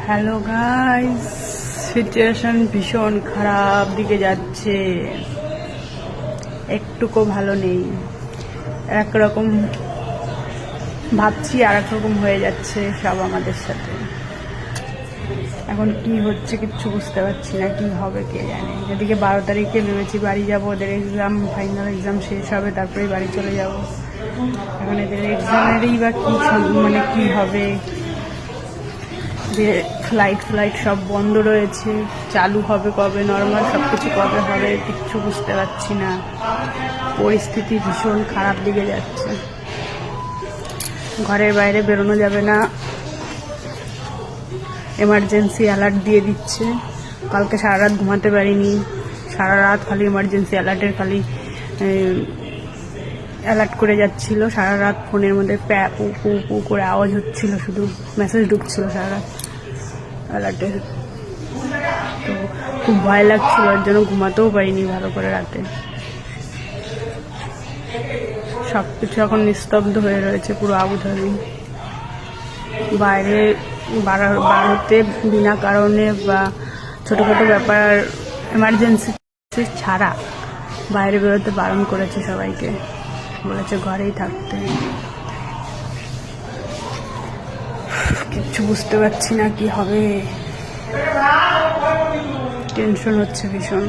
Hello guys, situation ভীষণ খারাপ দিকে যাচ্ছে, একটুকু ভালো নেই। একরকম ভাবছি আর একরকম হয়ে যাচ্ছে সব আমাদের সাথে। এখন কি হচ্ছে কিচ্ছু বুঝতে পারছি না, কি হবে কে জানে। এদিকে 12 তারিখে ভেবেছি বাড়ি যাব, ওদের এক্সাম, ফাইনাল এক্সাম শেষ হবে, তারপরে বাড়ি চলে যাব। এখন এদের এক্সামেরই বা কি মানে কি হবে, যে ফ্লাইট সব বন্ধ রয়েছে, চালু হবে কবে, নর্মাল সব কিছু কবে হবে কিচ্ছু বুঝতে পারছি না। পরিস্থিতি ভীষণ খারাপ দিকে যাচ্ছে, ঘরের বাইরে বেরোনো যাবে না, এমার্জেন্সি অ্যালার্ট দিয়ে দিচ্ছে। কালকে সারা রাত ঘুমাতে পারিনি, সারা রাত খালি এমার্জেন্সি অ্যালার্টের খালি অ্যালার্ট করে যাচ্ছিল। সারা রাত ফোনের মধ্যে প্যা পু পু পু করে আওয়াজ হচ্ছিল, শুধু মেসেজ ঢুকছিল সারা রাত অ্যালার্টের। তো খুব ভয় লাগছিল, এর জন্য ঘুমাতেও পারিনি ভালো করে রাতে। সব কিছু এখন নিস্তব্ধ হয়ে রয়েছে, পুরো আবুধাবি। বাইরে বাড়িতে বিনা কারণে বা ছোটোখাটো ব্যাপার এমার্জেন্সি ছাড়া বাইরে বেরোতে বারণ করেছে সবাইকে, বলেছে ঘরেই থাকতে। কিচ্ছু বুঝতে পারছি না কি হবে, টেনশন হচ্ছে ভীষণ।